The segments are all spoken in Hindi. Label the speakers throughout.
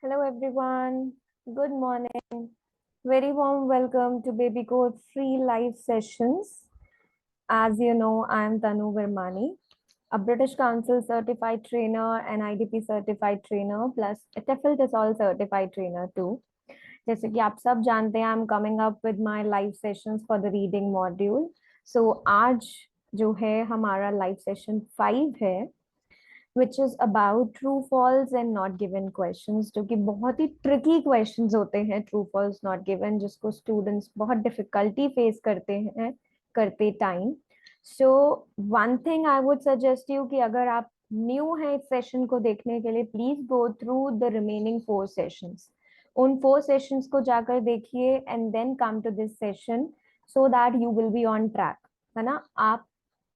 Speaker 1: Hello everyone. Good morning. Very warm welcome to Baby Code free live sessions. As you know, I am Tanu Virmani, a British Council certified trainer and IDP certified trainer plus a TEFL TESOL certified trainer too. जैसे कि आप सब जानते हैं, I'm coming up with my live sessions for the reading module. So आज जो है हमारा live session 5 है, which is about true false and not given questions, जो कि बहुत ही tricky questions होते हैं, true false not given, जिसको students बहुत difficulty face करते time. So one thing I would suggest you कि अगर आप new हैं इस session को देखने के लिए, please go through the remaining 4 sessions. उन 4 sessions को जाकर देखिए and then come to this session so that you will be on track, है ना? आप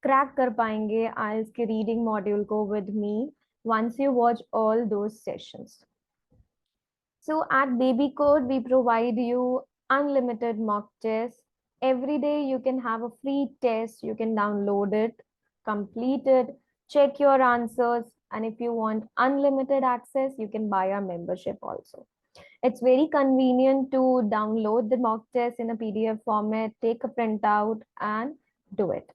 Speaker 1: क्रैक कर पाएंगे आइल्स के रीडिंग मॉड्यूल को with me once you watch all those sessions. So at Baby Code, we provide you unlimited mock tests. Every day you can have a free test. You can download it, complete it, check your answers. And if you want unlimited access, you can buy our membership also. It's very convenient to download the mock test in a PDF format, take a printout and do it.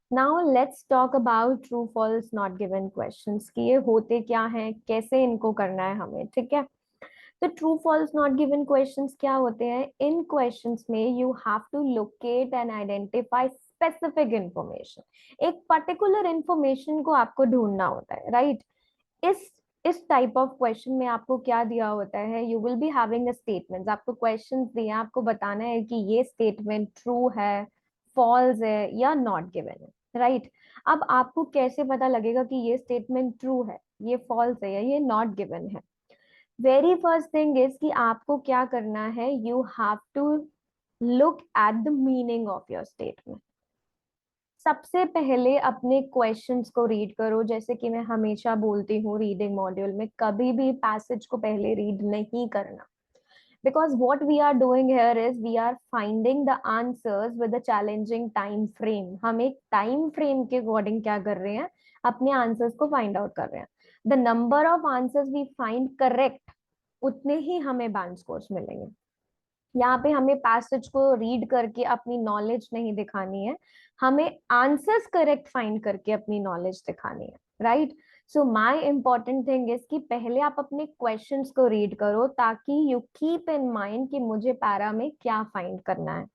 Speaker 1: Now let's talk about true false not given questions कि ये होते क्या हैं, कैसे इनको करना है हमें, ठीक है? तो true false not given questions क्या होते हैं? इन क्वेश्चंस में you have to locate and identify specific information. एक पर्टिकुलर इंफॉर्मेशन को आपको ढूंढना होता है, राइट? इस टाइप ऑफ क्वेश्चन में आपको क्या दिया होता है? You will be having statements, आपको क्वेश्चंस दिए, आपको बताना है कि ये स्टेटमेंट ट्रू है, फॉल्स है या नॉट गिवन है, राइट? अब आपको कैसे पता लगेगा कि ये स्टेटमेंट ट्रू है, ये फॉल्स है या ये नॉट गिवन है? वेरी फर्स्ट थिंग इज कि आपको क्या करना है, you have to look at the meaning of your statement. सबसे पहले अपने क्वेश्चंस को रीड करो। जैसे कि मैं हमेशा बोलती हूँ रीडिंग मॉड्यूल में, कभी भी पैसेज को पहले रीड नहीं करना, because what we are doing here is we are finding the answers with a challenging time frame. हम एक टाइम फ्रेम के अकॉर्डिंग क्या कर रहे हैं, अपने आंसर्स को फाइंड आउट कर रहे हैं। The number of answers we find correct, उतने ही हमें बैंड स्कोर्स मिलेंगे। यहाँ पे हमें पैसेज को रीड करके अपनी नॉलेज नहीं दिखानी है, हमें आंसर्स करेक्ट फाइंड करके अपनी नॉलेज दिखानी है, right? So my important thing is कि पहले आप अपने क्वेश्चंस को रीड करो ताकि यू कीप इन माइंड कि मुझे पैरा में क्या फाइंड करना है,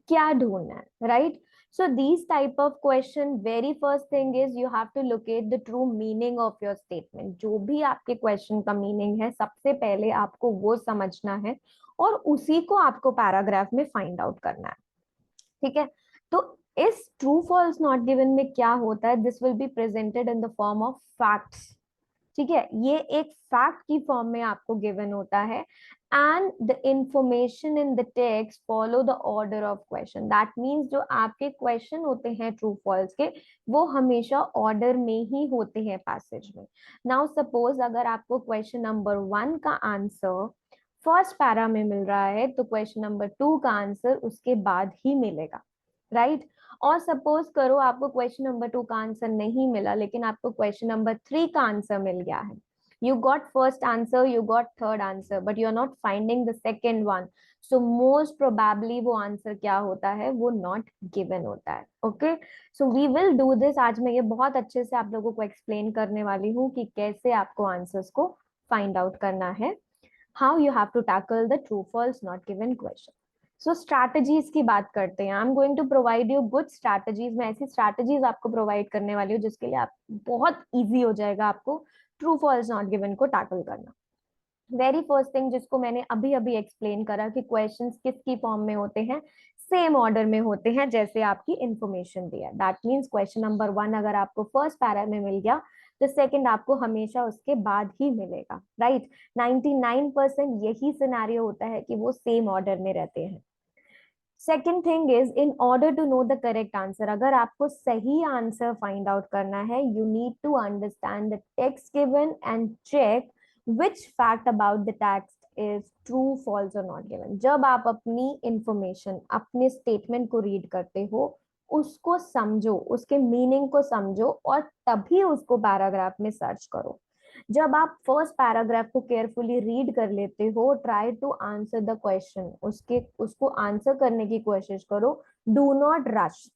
Speaker 1: क्या ढूंढना है, right? So these type of question, very first thing is you have to locate the true meaning of your statement. जो भी आपके क्वेश्चन का मीनिंग है, सबसे पहले आपको वो समझना है और उसी को आपको पैराग्राफ में फाइंड आउट करना है, ठीक है? तो इस ट्रू फॉल्स नॉट गिवन में क्या होता है, this will be presented in the form of facts, ठीक है? ये एक फैक्ट की फॉर्म में आपको गिवन होता है and the information in the text follow the order of question. That means जो आपके क्वेश्चन होते हैं ट्रू फॉल्स के, वो हमेशा ऑर्डर में ही होते हैं पैसेज में। नाउ सपोज अगर आपको क्वेश्चन नंबर 1 का आंसर फर्स्ट पैरा में मिल रहा है, तो क्वेश्चन नंबर 2 का आंसर उसके बाद ही मिलेगा, राइट? और सपोज करो आपको क्वेश्चन नंबर 2 का आंसर नहीं मिला, लेकिन आपको क्वेश्चन नंबर 3 का आंसर मिल गया है। You got first answer, you got third answer, but you are not finding the second one. So most probably वो आंसर क्या होता है, वो not given होता है। Okay, so we will do this। आज मैं ये बहुत अच्छे से आप लोगों को एक्सप्लेन करने वाली हूँ कि कैसे आपको आंसर्स को फाइंड आउट करना है, how you have to tackle the true false not given question. So strategies की बात करते हैं। I'm going to provide you good strategies। मैं ऐसी strategies आपको provide करने वाली हूँ जिसके लिए आप बहुत easy हो जाएगा आपको ट्रू फॉल्स नॉट गिवन को टैकल करना। वेरी फर्स्ट थिंग जिसको मैंने अभी अभी एक्सप्लेन करा कि क्वेश्चंस किसकी फॉर्म में होते हैं, सेम ऑर्डर में होते हैं जैसे आपकी इंफॉर्मेशन दिया। दैट मींस क्वेश्चन नंबर 1 अगर आपको फर्स्ट पैरा में मिल गया, तो सेकंड आपको हमेशा उसके बाद ही मिलेगा, राइट? 99% यही सिनेरियो होता है कि वो सेम ऑर्डर में रहते हैं। Second thing is, in order to know the correct answer, अगर आपको सही आंसर फाइंड आउट करना है, you need to understand the text given and check which fact about the text is true false और नॉट गिवन। जब आप अपनी इंफॉर्मेशन, अपने स्टेटमेंट को रीड करते हो, उसको समझो, उसके मीनिंग को समझो और तभी उसको पैराग्राफ में सर्च करो। जब आप फर्स्ट पैराग्राफ को केयरफुली रीड कर लेते हो, try to answer the question, उसको आंसर करने की कोशिश करो। Do not rush.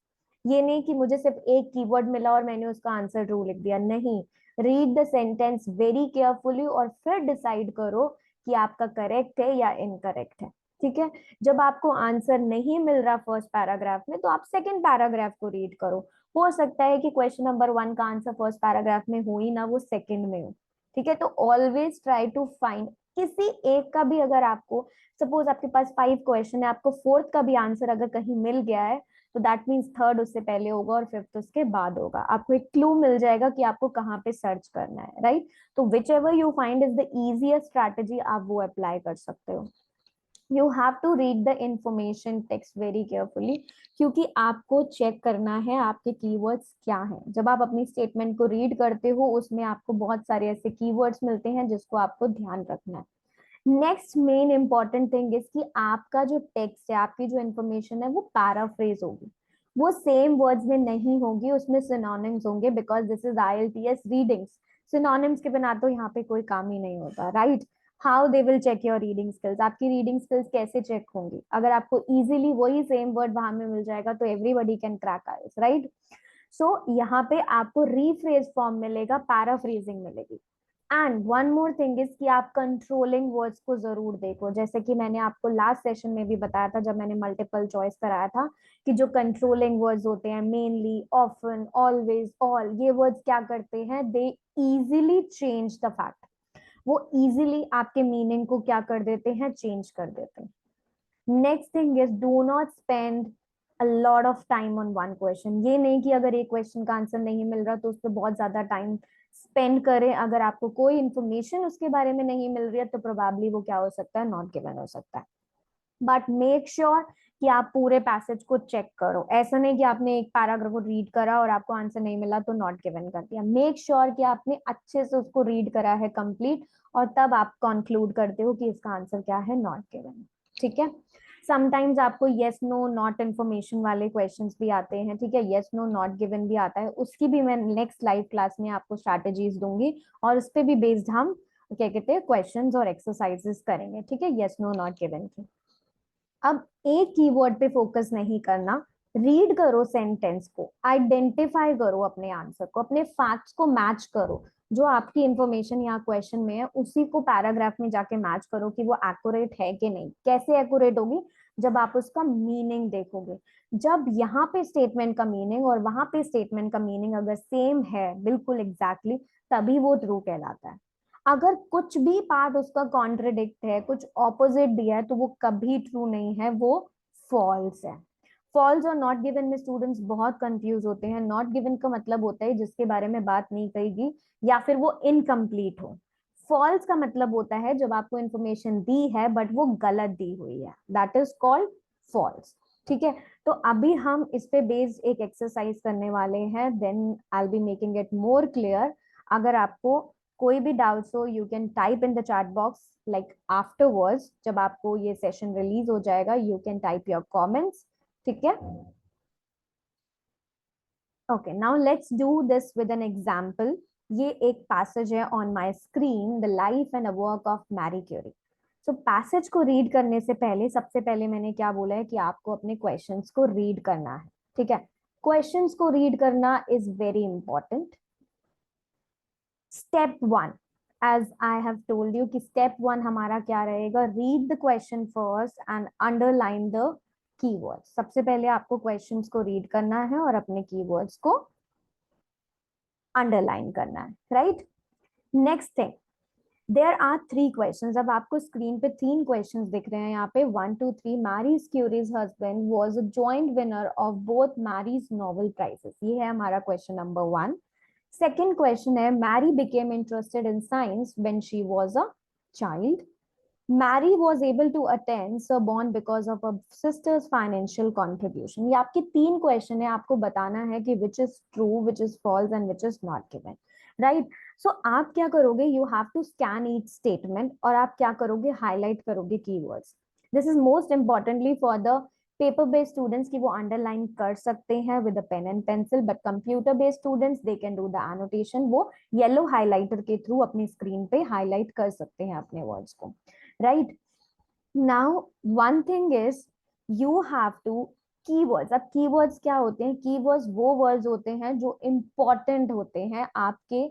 Speaker 1: ये नहीं कि मुझे सिर्फ एक कीवर्ड मिला और मैंने उसका आंसर ट्रू लिख दिया, नहीं। Read the sentence very carefully और फिर डिसाइड करो कि आपका करेक्ट है या इनकरेक्ट है। ठीक है। जब आपको आंसर नहीं मिल रहा फर्स्ट पैराग्राफ में, तो आप सेकंड पैराग्राफ को रीड करो। हो सकता है कि क्वेश्चन नंबर 1 का आंसर फर्स्ट पैराग्राफ में हो ही ना, वो सेकंड में हो। ठीक है। तो ऑलवेज ट्राई टू फाइंड किसी एक का भी, अगर आपको सपोज आपके पास 5 क्वेश्चन है, आपको फोर्थ का भी आंसर अगर कहीं मिल गया है, तो दैट मीन्स थर्ड उससे पहले होगा और फिफ्थ उसके बाद होगा। आपको एक क्लू मिल जाएगा कि आपको कहाँ पे सर्च करना है, राइट। तो whichever you find is the easiest strategy, आप वो अप्लाई कर सकते हो। You have to read the information text very carefully, क्योंकि आपको चेक करना है आपके कीवर्ड्स क्या हैं। जब आप अपनी स्टेटमेंट को रीड करते हो, उसमें आपको बहुत सारे ऐसे कीवर्ड्स मिलते हैं जिसको आपको ध्यान रखना है। Next main important thing is कि आपका जो टेक्स्ट है, आपकी जो इंफॉर्मेशन है, वो पैराफ्रेज होगी। वो सेम वर्ड्स में नहीं होगी, उसमें सिनोनिम्स होंगे, because this is IELTS readings. Synonyms के बिना तो यहाँ पे कोई काम ही नहीं होता, right. How they will check your reading skills, आपकी रीडिंग स्किल्स कैसे चेक होंगी? अगर आपको इजीली वही सेम वर्ड वहां में मिल जाएगा, तो everybody can crack IELTS, right. So यहाँ पे आपको रीफ्रेज फॉर्म मिलेगा, पैराफ्रेजिंग मिलेगी। And one more thing is कि आप कंट्रोलिंग वर्ड्स को जरूर देखो, जैसे कि मैंने आपको लास्ट सेशन में भी बताया था जब मैंने मल्टीपल चॉइस कराया था, कि जो कंट्रोलिंग वर्ड्स होते हैं, मेनली, ऑफन, ऑलवेज, ऑल, ये वर्ड्स क्या करते हैं? They easily change the fact. वो इजीली आपके मीनिंग को क्या कर देते हैं? चेंज कर देते हैं। Next thing is do not spend a lot of time on one question. ये नहीं कि अगर एक क्वेश्चन का आंसर नहीं मिल रहा तो उस पर बहुत ज्यादा टाइम स्पेंड करें। अगर आपको कोई इंफॉर्मेशन उसके बारे में नहीं मिल रही है, तो प्रोबेबली वो क्या हो सकता है? नॉट गिवन हो सकता है। बट मेक श्योर कि आप पूरे पैसेज को चेक करो। ऐसा नहीं कि आपने एक पैराग्राफ को रीड करा और आपको आंसर नहीं मिला तो नॉट गिवन कर दिया। मेक श्योर कि आपने अच्छे से उसको रीड करा है कंप्लीट, और तब आप कंक्लूड करते हो कि इसका आंसर क्या है? Not given. ठीक है। समटाइम्स आपको येस नो नॉट इन्फॉर्मेशन वाले क्वेश्चंस भी आते हैं। ठीक है। येस नो नॉट गिवन भी आता है, उसकी भी मैं नेक्स्ट लाइव क्लास में आपको स्ट्रैटेजीज दूंगी, और उस पर भी बेस्ड हम क्या कहते हैं क्वेश्चंस और एक्सरसाइजेस करेंगे। ठीक है। येस नो नॉट गिवन की। अब एक कीवर्ड पे फोकस नहीं करना, रीड करो सेंटेंस को, आइडेंटिफाई करो अपने आंसर को, अपने फैक्ट्स को मैच करो। जो आपकी इंफॉर्मेशन या क्वेश्चन में है, उसी को पैराग्राफ में जाके मैच करो कि वो एक्यूरेट है कि नहीं। कैसे एक्यूरेट होगी? जब आप उसका मीनिंग देखोगे। जब यहाँ पे स्टेटमेंट का मीनिंग और वहां पे स्टेटमेंट का मीनिंग अगर सेम है, बिल्कुल एग्जैक्टली, तभी वो ट्रू कहलाता है। अगर कुछ भी पार्ट उसका कॉन्ट्रडिक्ट है, कुछ ऑपोजिट दिया है, तो वो कभी ट्रू नहीं है, वो फॉल्स है। फॉल्स और नॉट गिवन में स्टूडेंट्स बहुत कंफ्यूज होते हैं। नॉट गिवन का मतलब होता है जिसके बारे में बात नहीं कही या फिर वो इनकम्प्लीट हो। फॉल्स का मतलब होता है जब आपको इंफॉर्मेशन दी है बट वो गलत दी हुई है, दैट इज कॉल्ड फॉल्स। ठीक है। तो अभी हम इस पे बेस्ड एक एक्सरसाइज करने वाले हैं, then I be making it more clear. अगर आपको कोई भी डाउट्स हो, you can type in the chat box, like afterwards जब आपको ये सेशन रिलीज हो जाएगा, you can type your comments. ठीक है। Okay, now let's do this with an example. ये एक पैसेज है on my screen, the life and work of Marie Curie. So passage को रीड करने से पहले, सबसे पहले मैंने क्या बोला है कि आपको अपने क्वेश्चंस को रीड करना है। ठीक है। क्वेश्चंस को रीड करना is very important. Step one, as I have told you कि स्टेप वन हमारा क्या रहेगा? Read the question first and underline the keywords. सबसे पहले आपको क्वेश्चंस को रीड करना है और अपने कीवर्ड्स को अंडरलाइन करना है, right. Next thing, there are 3 questions. अब आपको स्क्रीन पे 3 क्वेश्चंस दिख रहे हैं यहाँ पे, 1 2 3। Marie Curie's husband was a joint winner of both Marie's Nobel prizes. ये है हमारा क्वेश्चन नंबर 1। सेकेंड क्वेश्चन है, Marie became interested in science when she was a child. Marie was able to attend Sorbonne because of a sister's financial contribution. ये आपके 3 क्वेश्चन है, आपको बताना है कि which is true, which is false and which is not given, right. So आप क्या करोगे? You have to scan each statement और आप क्या करोगे? हाईलाइट करोगे keywords. This is most importantly for the paper based students की वो अंडरलाइन कर सकते हैं with a pen and pencil, but computer based students they can do the annotation, वो येलो हाइलाइटर के थ्रू अपनी स्क्रीन पे हाईलाइट कर सकते हैं अपने वर्ड्स को, right. Now one thing is you have to keywords. अब कीवर्ड्स क्या होते हैं? कीवर्ड्स वो वर्ड्स होते हैं जो इंपॉर्टेंट होते हैं आपके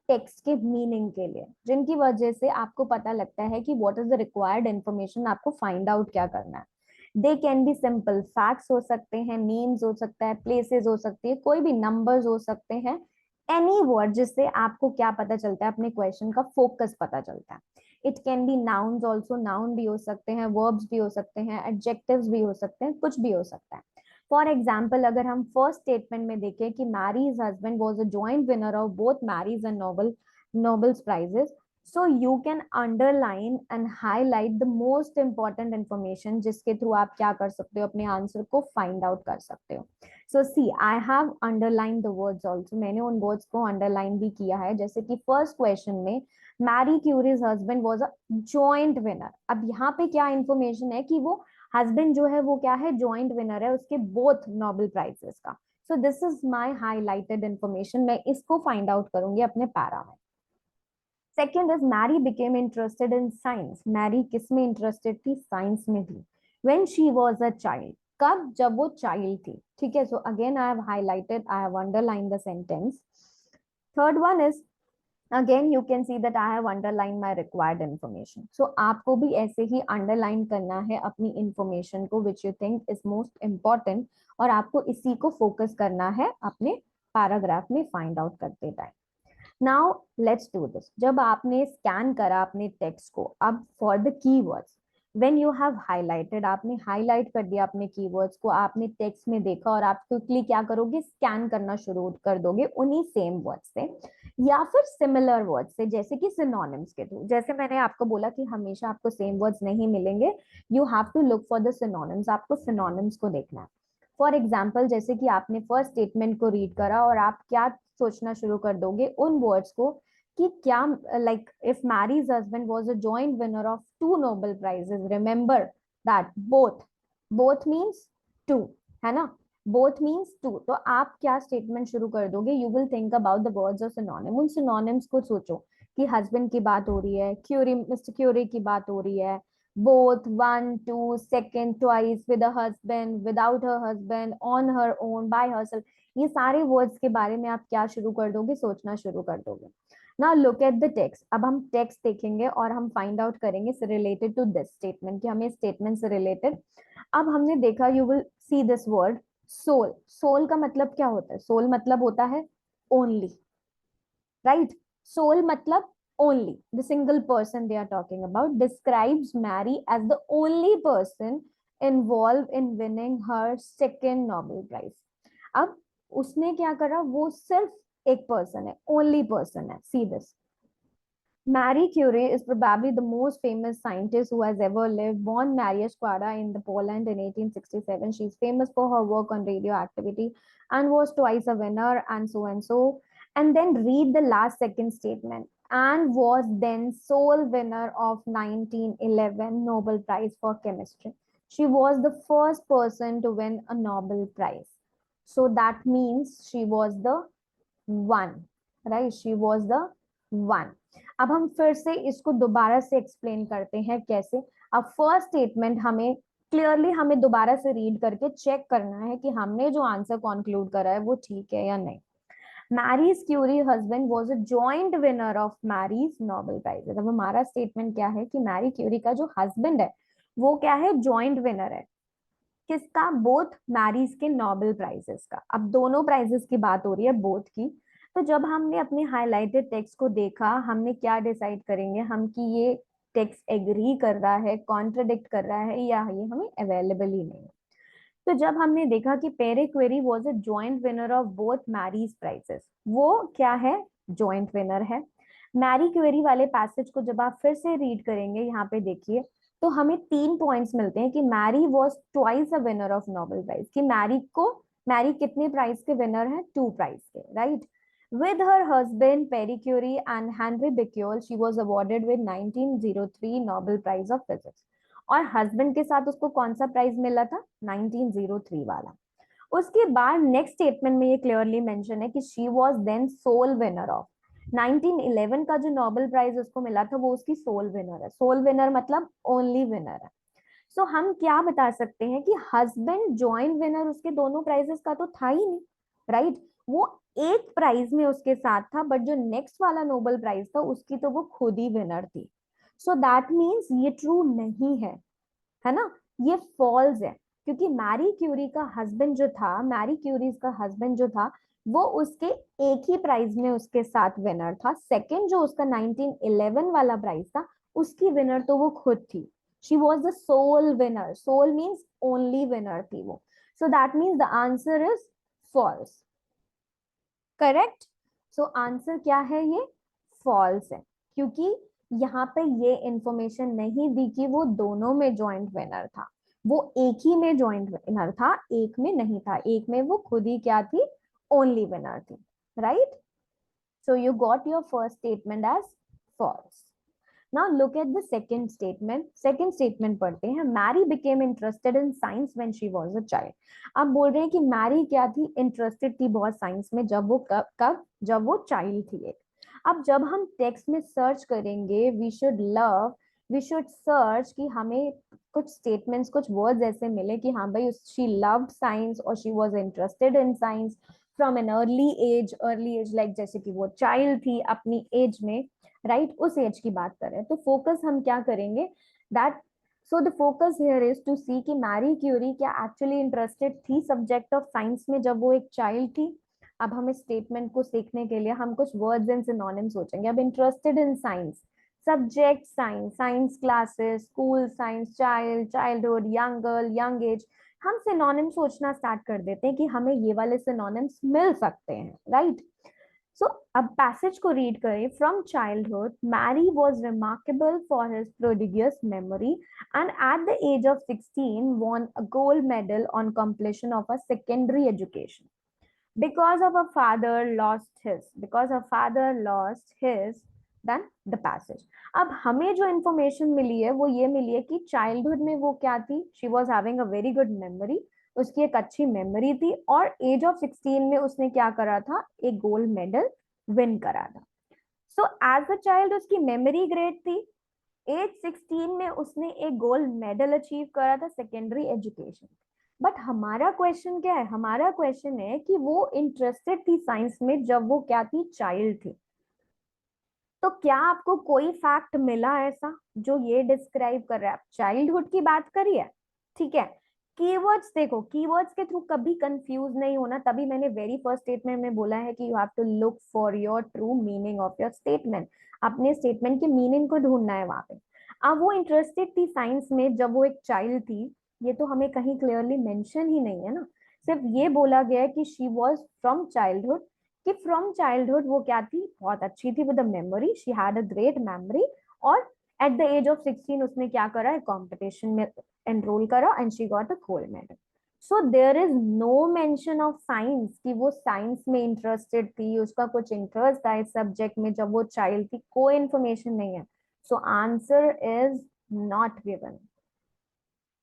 Speaker 1: टेक्स्ट के मीनिंग के लिए, जिनकी वजह से आपको पता लगता है कि what is the required information, आपको फाइंड आउट क्या करना है। They can be simple facts हो सकते हैं, नेम्स हो सकता है, प्लेसेस हो सकती है, कोई भी नंबर्स हो सकते हैं, एनी वर्ड जिससे आपको क्या पता चलता है, अपने क्वेश्चन का फोकस पता चलता है। It can be nouns also, noun भी हो सकते हैं, वर्ब्स भी हो सकते हैं, एडजेक्टिव्स भी हो सकते हैं, कुछ भी हो सकता है। फॉर एग्जाम्पल अगर हम फर्स्ट स्टेटमेंट में देखें कि Mary's husband was a joint winner of both Mary's and Nobels prizes, so you can underline and highlight the most important information जिसके थ्रू आप क्या कर सकते हो, अपने आंसर को फाइंड आउट कर सकते हो। so see I have underlined the words also, मैंने उन वर्ड्स को अंडरलाइन भी किया है। जैसे कि फर्स्ट क्वेश्चन में Mary Curie's husband was a joint winner, अब यहाँ पे क्या इंफॉर्मेशन है कि वो हस्बैंड जो है वो क्या है, जॉइंट विनर है उसके बोथ नोबेल प्राइजेस का। So this is my highlighted information, मैं इसको फाइंड आउट करूंगी अपने पैरा में। Second is Mary became interested in science, Mary किस में इंटरेस्टेड थी? साइंस में थी। When she was a child, कब? जब वो चाइल्ड थी, ठीक है। So again I have highlighted, I have underline the sentence. Third one is again you can see that I have underline my required information. सो आपको भी ऐसे ही अंडरलाइन करना है अपनी इंफॉर्मेशन को which you think is most important, और आपको इसी को फोकस करना है अपने पैराग्राफ में फाइंड आउट करते time. Now let's do this. जब आपने स्कैन करा अपने टेक्स्ट को, अब for the keywords, when you have highlighted, आपने हाईलाइट कर दिया अपने कीवर्ड्स को, आपने टेक्स्ट में देखा और आप क्विकली क्या करोगे, स्कैन करना शुरू कर दोगे उन्हीं सेम वर्ड से या फिर सिमिलर वर्ड से, जैसे कि सिनोनिम्स के थ्रू। जैसे मैंने आपको बोला कि हमेशा आपको सेम वर्ड्स नहीं मिलेंगे, you have to look for the synonyms, आपको सिनोनिम्स को देखना है। फॉर एग्जाम्पल जैसे कि आपने फर्स्ट स्टेटमेंट को रीड करा और आप क्या सोचना शुरू कर दोगे उन वर्ड्स को कि क्या, like if Mary's husband was a joint winner of two Nobel prizes, remember that both, both means two, है ना, बोथ मींस टू। तो आप क्या स्टेटमेंट शुरू कर दोगे, you will think about the words of synonym, उन सिनोनिम्स को सोचो कि हस्बैंड की बात हो रही है, क्यूरी, मिस्टर क्यूरी की बात हो रही है, both, one, two, second, twice, with a husband, without her husband, on her own, by herself, ये सारे वर्ड्स के बारे में आप क्या शुरू कर दोगे, सोचना शुरू कर दोगे। Now look at the text. अब हम टेक्स्ट देखेंगे और हम फाइंड आउट करेंगे रिलेटेड टू दिस स्टेटमेंट कि हमें स्टेटमेंट से रिलेटेड। अब हमने देखा, you will see this word sole. Sole का मतलब क्या होता है? सोल मतलब होता है ओनली, राइट। सोल मतलब only, the single person they are talking about, describes Mary as the only person involved in winning her second Nobel Prize. अब उसने क्या करा, वो सिर्फ एक पर्सन है, ओनली पर्सन है। See this, Marie Curie is probably the most famous scientist who has ever lived. Born Maria Składa in the Poland in 1867, she is famous for her work on radioactivity and was twice a winner, and so and so. And then read the last second statement. And was then sole winner of 1911 Nobel Prize for Chemistry. She was the first person to win a Nobel Prize. So that means she was the one, right? She was the one. अब हम फिर से इसको दोबारा से एक्सप्लेन करते हैं कैसे। अब फर्स्ट स्टेटमेंट हमें क्लियरली, हमें दोबारा से रीड करके चेक करना है कि हमने जो आंसर कंक्लूड करा है वो ठीक है या नहीं। Mary's Curie husband was a joint winner of Mary's Nobel prize. अब हमारा स्टेटमेंट क्या है कि मैरी क्यूरी का जो हस्बैंड है वो क्या है, जॉइंट विनर है। किसका? बोथ मैरीज के नोबेल प्राइजेस का। अब दोनों प्राइजेस की बात हो रही है, बोथ की। तो जब हमने अपने हाईलाइटेड टेक्स्ट को देखा, हमने क्या डिसाइड करेंगे हम कि ये टेक्स्ट एग्री कर रहा है, कॉन्ट्रडिक्ट कर रहा है, या ये हमें अवेलेबल ही नहीं है। तो जब हमने देखा कि Pierre Curie was a joint winner of both Mary's prizes, वो क्या है, जॉइंट विनर है। मैरी क्वेरी वाले पैसेज को जब आप फिर से रीड करेंगे, यहाँ पे देखिए, तो हमें 3 पॉइंट्स मिलते हैं कि Mary was twice a winner of Nobel prize, कि मैरी कितने प्राइज के विनर है, 2 प्राइज के, right. With her husband Perry Curie and Henry Becquerel, she was awarded with 1903 Nobel Prize of Physics. और हस्बैंड के साथ उसको कौन सा प्राइज मिला था, 1903 वाला। उसके बाद नेक्स्ट स्टेटमेंट में ये क्लियरली मेंशन है कि she was then sole winner of 1911 का जो नोबेल प्राइज उसको मिला था, वो उसकी सोल विनर है। सोल विनर मतलब ओनली विनर है। सो हम क्या बता सकते हैं कि हस्बैंड जॉइंट विनर उसके दोनों प्राइजेस का तो था ही नहीं, राइट। वो एक प्राइज में उसके साथ था, बट जो नेक्स्ट वाला नोबेल प्राइज था उसकी तो वो खुद ही विनर थी। सो दैट मीन्स ये ट्रू नहीं है ना, ये फॉल्स है। क्योंकि मैरी क्यूरी का हस्बैंड जो था, मैरी क्यूरी का हस्बैंड जो था, वो उसके एक ही प्राइज में उसके साथ विनर था। सेकंड जो उसका 1911 वाला प्राइज था, उसकी विनर तो वो खुद थी। She was the sole winner, sole means only winner थी वो। So that means the answer is false, correct. So answer क्या है, ये फॉल्स है। क्योंकि यहाँ पे ये इंफॉर्मेशन नहीं दी कि वो दोनों में जॉइंट विनर था। वो एक ही में जॉइंट विनर था, एक में नहीं था। एक में वो खुद ही क्या थी, ओनली विनर थी, right. So you got your first statement as false. Now look at the second statement. Second statement पढ़ते हैं। Mary became interested in science when she was a child. अब बोल रहे हैं कि मैरी क्या थी, इंटरेस्टेड थी बहुत साइंस में, जब वो कब जब वो चाइल्ड थी एक। अब जब हम टेक्स्ट में सर्च करेंगे, वी शुड सर्च कि हमें कुछ स्टेटमेंट्स, कुछ वर्ड्स ऐसे मिले कि हाँ भाई शी लव्ड साइंस और she was interested in science from an early age like जैसे कि वो चाइल्ड थी अपनी एज में, राइट, उस एज की बात करें तो फोकस हम क्या करेंगे, that so the focus here is to see कि मैरी क्यूरी क्या एक्चुअली इंटरेस्टेड थी सब्जेक्ट ऑफ साइंस में जब वो एक चाइल्ड थी। अब हम इस स्टेटमेंट को सीखने के लिए हम कुछ वर्ड्स एंड सिनोनिम सोचेंगे। अब interested in science, subject science, science classes, school science, child, childhood, young girl, young age. हम सिनोनिम सोचना स्टार्ट कर देते हैं कि हमें ये वाले सिनोनिम्स मिल सकते हैं, राइट। सो अब पैसेज को रीड करें। From childhood Marie was remarkable for his prodigious memory and at the age of 16 won a gold medal on completion of a secondary education because of a father lost his then the passage। अब हमें जो इंफॉर्मेशन मिली है वो ये मिली है कि चाइल्डहुड में वो क्या थी, she was having a very good memory, उसकी एक अच्छी मेमोरी थी, और एज ऑफ 16 में उसने क्या करा था, एक गोल्ड मेडल विन करा था। सो एज अ चाइल्ड उसकी मेमोरी ग्रेट थी, एज 16 में उसने एक गोल्ड मेडल अचीव करा था सेकेंडरी एजुकेशन। बट हमारा क्वेश्चन क्या है, हमारा क्वेश्चन है कि वो इंटरेस्टेड थी साइंस में जब वो क्या थी, चाइल्ड थी। तो क्या आपको कोई फैक्ट मिला ऐसा जो ये डिस्क्राइब कर रहा है, आप चाइल्डहुड की बात करिए, ठीक है। कीवर्ड्स देखो, कीवर्ड्स के थ्रू कभी कंफ्यूज नहीं होना, तभी मैंने वेरी फर्स्ट स्टेटमेंट में बोला है कि you have to look for your true meaning of your statement. अपने स्टेटमेंट के मीनिंग को ढूंढना है वहां पे। अब वो इंटरेस्टेड थी साइंस में जब वो एक चाइल्ड थी, ये तो हमें कहीं क्लियरली मेंशन ही नहीं है ना। सिर्फ ये बोला गया है कि शी वॉज फ्रॉम चाइल्डहुड, कि फ्रॉम चाइल्डहुड वो क्या थी, बहुत अच्छी थी with the memory, she had a great memory. और एट द एज ऑफ 16 उसने क्या करा, कंपटीशन में एनरोल करा and she got a gold medal. So there is no mention of science कि वो साइंस में इंटरेस्टेड थी, उसका कुछ इंटरेस्ट था इस सब्जेक्ट में जब वो चाइल्ड थी, कोई इंफॉर्मेशन नहीं है। So answer is not given.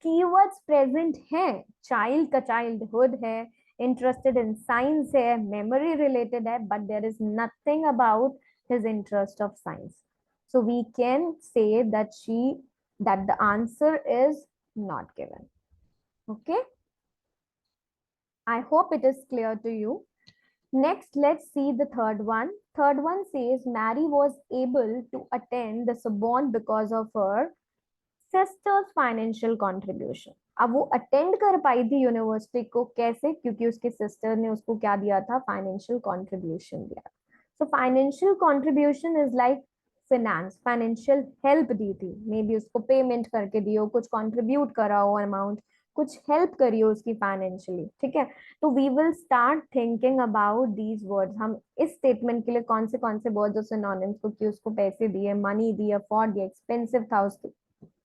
Speaker 1: Keywords present हैं, चाइल्ड का चाइल्डहुड है, इंटरेस्टेड इन साइंस है, मेमोरी रिलेटेड है, but there is nothing about his interest of science. So we can say that the answer is not given. Okay, I hope it is clear to you. Next, let's see the third one. Third one says Mary was able to attend the Sorbonne because of her sisters financial contribution. अब वो अटेंड कर पाई थी यूनिवर्सिटी को, कैसे, क्योंकि उसके सिस्टर ने उसको क्या दिया था, फाइनेंशियल कंट्रीब्यूशन दिया। So financial contribution is like finance, financial help दी थी, मे बी उसको पेमेंट करके दियो, कुछ कंट्रीब्यूट करा हो अमाउंट, कुछ हेल्प करिए उसकी फाइनेंशियली, ठीक है। तो we will start thinking about these words. हम इस स्टेटमेंट के लिए कौन से वर्ड्स और सिनोनिम्स को, कि उसको पैसे दिए, मनी दिए, अफोर्ड दिया, एक्सपेंसिव था उसकी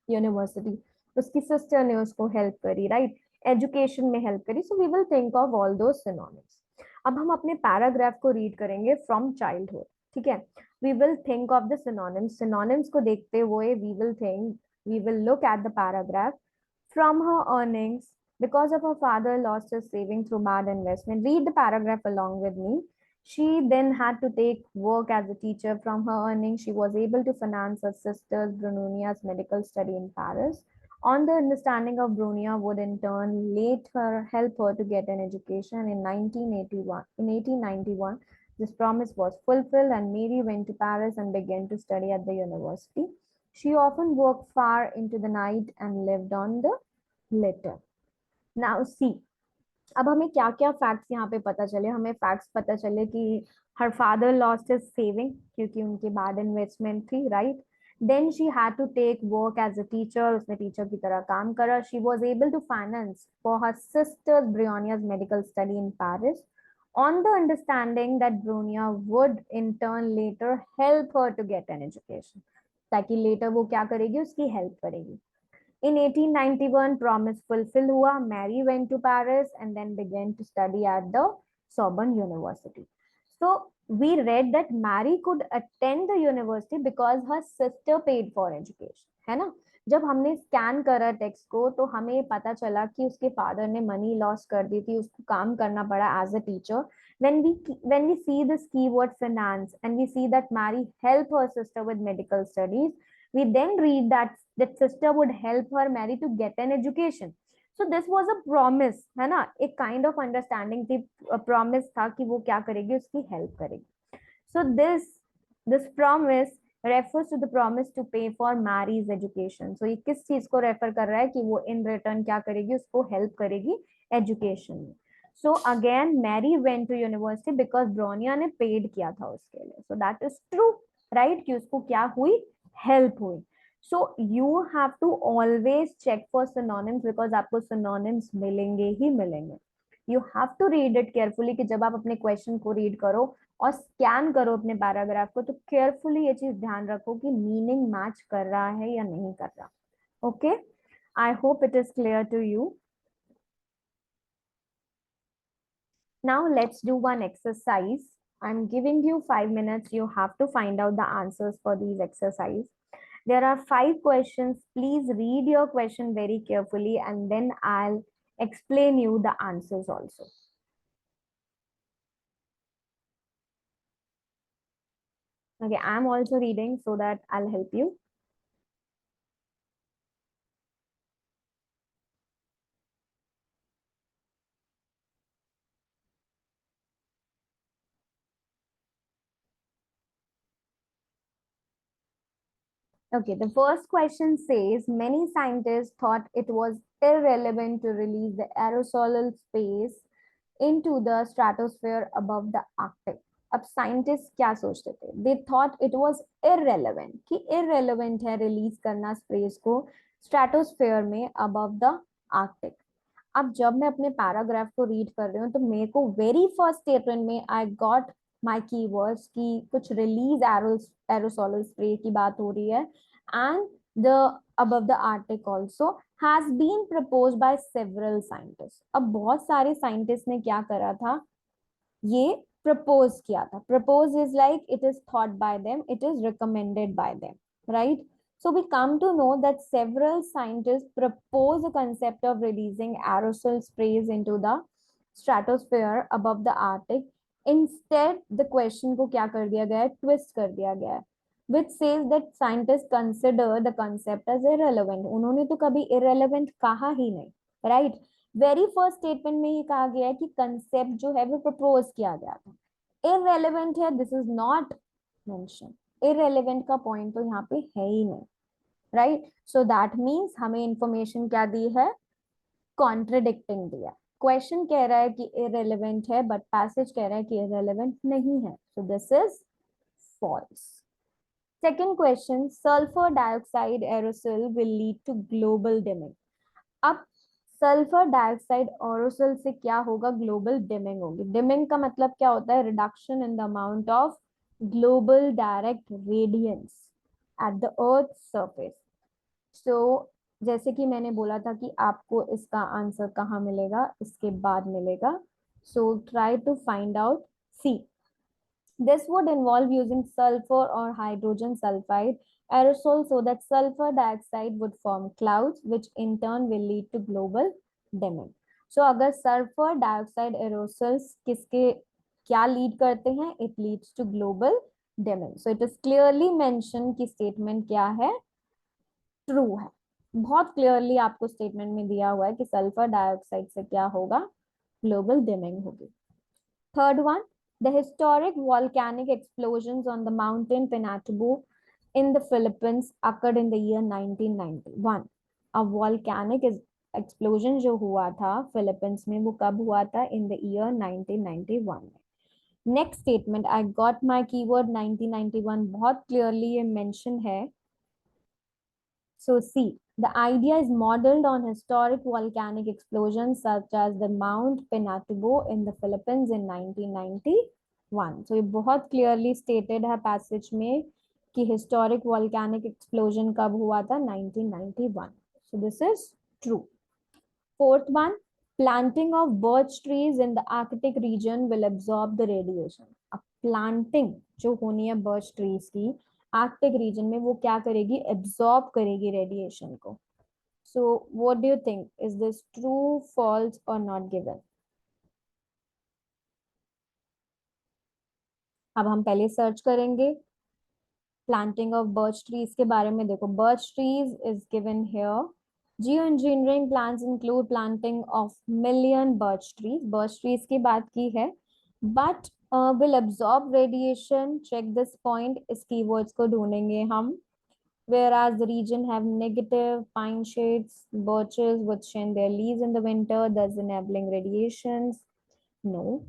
Speaker 1: यूनिवर्सिटी, उसकी सिस्टर ने उसको हेल्प करी, राइट, एजुकेशन में हेल्प करी। So we will think of all दो सिनोनिम्स। अब हम अपने पैराग्राफ को रीड करेंगे फ्रॉम चाइल्डहुड, ठीक है। We will think of the synonyms, synonyms को देखते हुए we will think We will look at the paragraph. From her earnings, because of her father lost his saving through bad investment. Read the paragraph along with me. She then had to take work as a teacher. From her earnings, she was able to finance her sister Brunonia's medical study in Paris. On the understanding of Brunia would in turn later help her to get an education in 1981. In 1891, this promise was fulfilled and Mary went to Paris and began to study at the university. She often worked far into the night and lived on the litter. Now see, अब हमें क्या क्या फैक्ट्स यहाँ पे पता चले. हमें फैक्ट्स पता चले कि her father lost his saving क्योंकि उनकी बैड इन्वेस्टमेंट थी, right. Then she had to take work as a teacher. उसने टीचर की तरह काम करा. She was able to finance for her sister Bronia's medical study in Paris on the understanding that Brunia would in turn later help her to get an education, ताकि later वो क्या करेगी, उसकी हेल्प करेगी. In 1891, promise fulfilled हुआ. Mary went to Paris and then began to study at the Sorbonne University. So we read that Mary could attend the university because her sister paid for education, है ना. जब हमने स्कैन करा टेक्स्ट को तो हमें पता चला कि उसके फादर ने मनी लॉस कर दी थी, उसको काम करना पड़ा as a teacher. When we see this keyword finance and we see that Mary helped her sister with medical studies, we then read that sister would help her Mary to get an education. So this was a promise, है ना. एक kind of understanding थी, promise था कि वो क्या करेगी, उसकी help करेगी. So this promise refers to the promise to pay for Mary's education. So ये किस चीज को रेफर कर रहा है कि वो in return क्या करेगी, उसको help करेगी education में. So again Mary went to university because Bronia ने paid किया था उसके लिए. So that is true, right, कि उसको क्या हुई, help हुई. So you have to always check for synonyms because आपको synonyms मिलेंगे ही मिलेंगे. You have to read it carefully कि जब आप अपने क्वेश्चन को रीड करो और स्कैन करो अपने पैराग्राफ को तो केयरफुली ये चीज ध्यान रखो कि मीनिंग मैच कर रहा है या नहीं कर रहा. Okay, I hope it is clear to you. Now let's do one exercise. I'm giving you 5 minutes. You have to find out the answers for these exercise. There are 5 questions. Please read your question very carefully and then I'll explain you the answers also. Okay, I'm also reading so that I'll help you. Okay, the first question says many scientists thought it was irrelevant to release the aerosol space into the stratosphere above the Arctic. अब साइंटिस्ट क्या सोचते थे, they thought it was irrelevant, कि इररेलेवेंट है रिलीज करना स्पेस को स्ट्रेटोस्फेयर में अबव द आर्कटिक. अब जब मैं अपने पैराग्राफ को रीड कर रही हूँ तो मेरे को वेरी फर्स्ट स्टेटमेंट में आई गॉट माय कीवर्ड्स की कुछ रिलीज एरोसोल स्प्रे की बात हो रही है and the above the arctic also has been proposed by several scientists. अब बहुत सारे साइंटिस्ट ने क्या करा था, ये प्रपोज किया था. Propose is like it is thought bye them, it is recommended by them, right. So we come to know that several scientists propose a concept of releasing aerosol sprays into the stratosphere above the Arctic. Instead, the question को क्या कर दिया गया है, twist कर दिया गया है, which says that scientists consider the concept as irrelevant. उन्होंने तो कभी irrelevant कहा ही नहीं, right? वेरी फर्स्ट स्टेटमेंट में ही कहा गया है कि कंसेप्ट जो है वो प्रपोज किया गया था. इररेलेवेंट है, this is not mention. Irrelevant का पॉइंट तो यहाँ पे है ही नहीं, राइट. सो दैट मीन्स हमें इंफॉर्मेशन क्या दी है, कॉन्ट्रडिक्टिंग दिया. क्वेश्चन कह रहा है कि इररेलेवेंट है बट पैसेज कह रहा है कि इररेलेवेंट नहीं है. So this is false. Second question, sulphur dioxide aerosol will lead to global dimming. अब सल्फर डाइऑक्साइड एरोसोल से क्या होगा, ग्लोबल डिमिंग होगी. डिमिंग का मतलब क्या होता है, reduction in the amount of global direct radiance at the earth surface. So जैसे कि मैंने बोला था कि आपको इसका आंसर कहाँ मिलेगा, इसके बाद मिलेगा. So try to find out. See, This would involve using sulfur or hydrogen sulfide aerosol so that sulfur dioxide would form clouds, which in turn will lead to global dimming. So अगर sulfur dioxide aerosols किसके क्या लीड करते हैं? It leads to global dimming. So it is clearly mentioned कि statement क्या है? True है. बहुत क्लियरली आपको स्टेटमेंट में दिया हुआ है कि सल्फर डाइऑक्साइड से क्या होगा? ग्लोबल डिमिंग होगी. Third one, the historic volcanic explosions on the mountain Pinatubo in the Philippines occurred in the year 1991. A volcanic explosion जो हुआ था फिलीपींस में वो कब हुआ था? In the year 1991. Next statement, I got my keyword 1991 बहुत clearly ये mention है. So see, the idea is modeled on historic volcanic explosions such as the Mount Pinatubo in the Philippines in 1991. So ये बहुत clearly stated है passage में कि historic volcanic explosion कब हुआ था? 1991. So this is true. Fourth one, planting of birch trees in the Arctic region will absorb the radiation. अब planting जो होनी है birch trees की आर्कटिक रीजन में वो क्या करेगी? एब्सॉर्ब करेगी रेडिएशन को. So what do you think? Is this true, false और नॉट गिवन? अब हम पहले सर्च करेंगे प्लांटिंग ऑफ बर्च ट्रीज के बारे में. देखो birch trees is given here. Geo engineering plans include planting of million birch trees. Birch trees की बात की है. But will absorb radiation. Check this point. इस कीवर्ड्स को ढूंढेंगे हम. Whereas the region have negative pine shades, birches would shed their leaves in the winter, thus enabling radiations. No,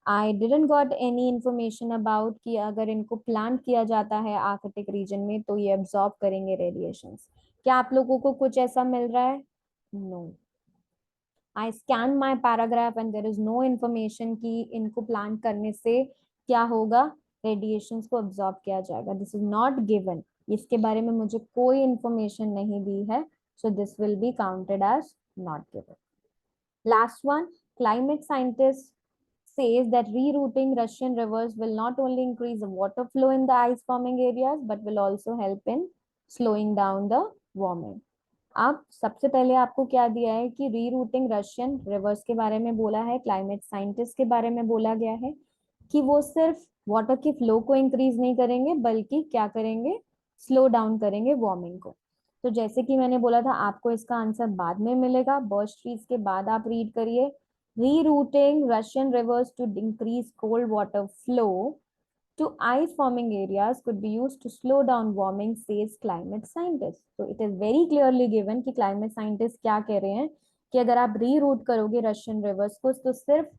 Speaker 1: I didn't got any information about कि अगर इनको प्लांट किया जाता है आर्कटिक रीजन में तो ये एब्जॉर्ब करेंगे रेडिएशंस. क्या आप लोगों को कुछ ऐसा मिल रहा है? No. I scanned my paragraph and there is no information कि इनको प्लांट करने से क्या होगा? रेडिएशंस को एब्जॉर्ब किया जाएगा. This is not given. इसके बारे में मुझे कोई इंफॉर्मेशन नहीं दी है. So this will be counted as not given. Last one, climate scientist says that rerouting Russian rivers will not only increase the water flow in the ice forming areas but will also help in slowing down the warming. अब सबसे पहले आपको क्या दिया है कि रीरूटिंग रशियन रिवर्स के बारे में बोला है. क्लाइमेट साइंटिस्ट के बारे में बोला गया है कि वो सिर्फ वाटर की फ्लो को इंक्रीज नहीं करेंगे बल्कि क्या करेंगे? स्लो डाउन करेंगे वार्मिंग को. तो जैसे कि मैंने बोला था आपको इसका आंसर बाद में मिलेगा. बर्च ट्रीज के बाद आप रीड करिए. Rerouting Russian rivers to increase cold water flow to ice forming areas could be used to slow down warming, says climate scientists. So it is very clearly given कि climate scientists क्या कह रहे हैं कि अगर आप रीरूट करोगे रशियन रिवर्स को तो सिर्फ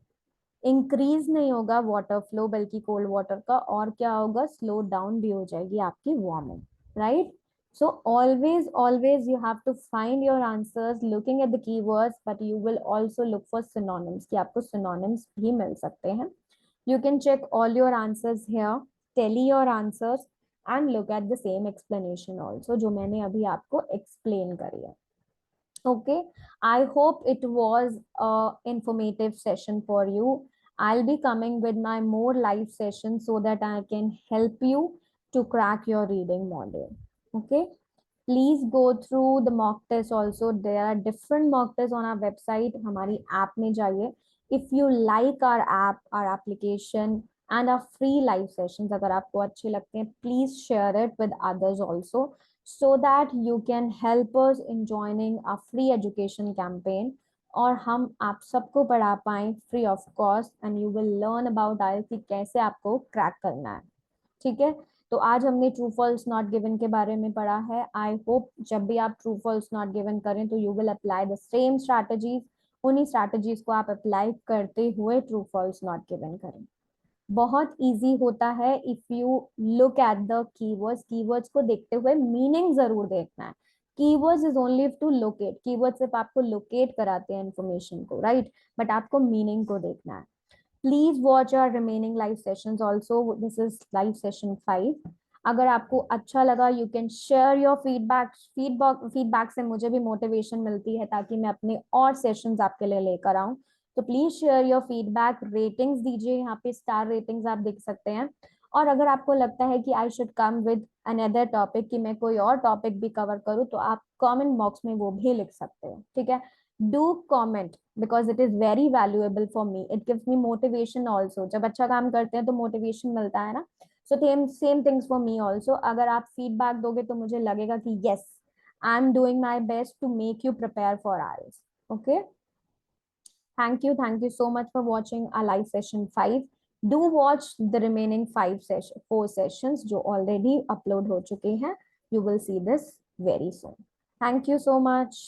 Speaker 1: इंक्रीज नहीं होगा वाटर फ्लो बल्कि कोल्ड वाटर का और क्या होगा? स्लो डाउन भी हो जाएगी आपकी warming. Right. So always you have to find your answers looking at the keywords, but you will also look for synonyms कि आपको synonyms भी मिल सकते हैं. You can check all your answers here, tally your answers and look at the same explanation also जो मैंने अभी आपको explain करी है. Okay, I hope it was a informative session for you. I'll be coming with my more live sessions so that I can help you to crack your reading module. Okay, please go through the mock test also. There are different mock tests on our website. हमारी app में जाइए. If you like our app, our application and our free live sessions अगर आपको अच्छे लगते हैं please share it with others also so that you can help us in joining a free education campaign और हम आप सबको पढ़ा पाएं free of cost and you will learn about IELTS कि कैसे आपको क्रैक करना है. ठीक है. तो आज हमने ट्रू फॉल्स नॉट गिवन के बारे में पढ़ा है. आई होप जब भी आप ट्रू फॉल्स नॉट गिवन करें तो you will apply the same strategies. उन्हीं स्ट्रैटेजीज को आप अप्लाई करते हुए ट्रू फॉल्स नॉट गिवन करें. बहुत इजी होता है if you look at the keywords. Keywords को देखते हुए मीनिंग जरूर देखना है. Keywords is only to locate. Keyword सिर्फ आपको लोकेट कराते हैं इंफॉर्मेशन को. राइट. बट आपको मीनिंग को देखना है. Please watch our remaining live sessions also. This is live session 5. अगर आपको अच्छा लगा you can share your feedback से मुझे भी मोटिवेशन मिलती है ताकि मैं अपने और सेशंस आपके लिए लेकर आऊं. तो please share your feedback, ratings दीजिए, यहाँ पे स्टार रेटिंग्स आप देख सकते हैं। और अगर आपको लगता है कि I should come with another topic, कि मैं कोई और टॉपिक भी कवर करूँ, तो आप कमेंट बॉक्स में वो भी लिख सकते हो, ठीक है। Do comment because it is very valuable for me, it gives me motivation also. जब अच्छा काम करते हैं तो मोटिवेशन मिलता है ना। So same things for me also. अगर आप फीडबैक दोगे तो मुझे लगेगा कि yes, I am doing my best to make you prepare for IELTS. Okay. Thank you so much for watching our live session 5. Do watch the remaining 4 sessions जो already upload हो चुके हैं. You will see this very soon. Thank you so much.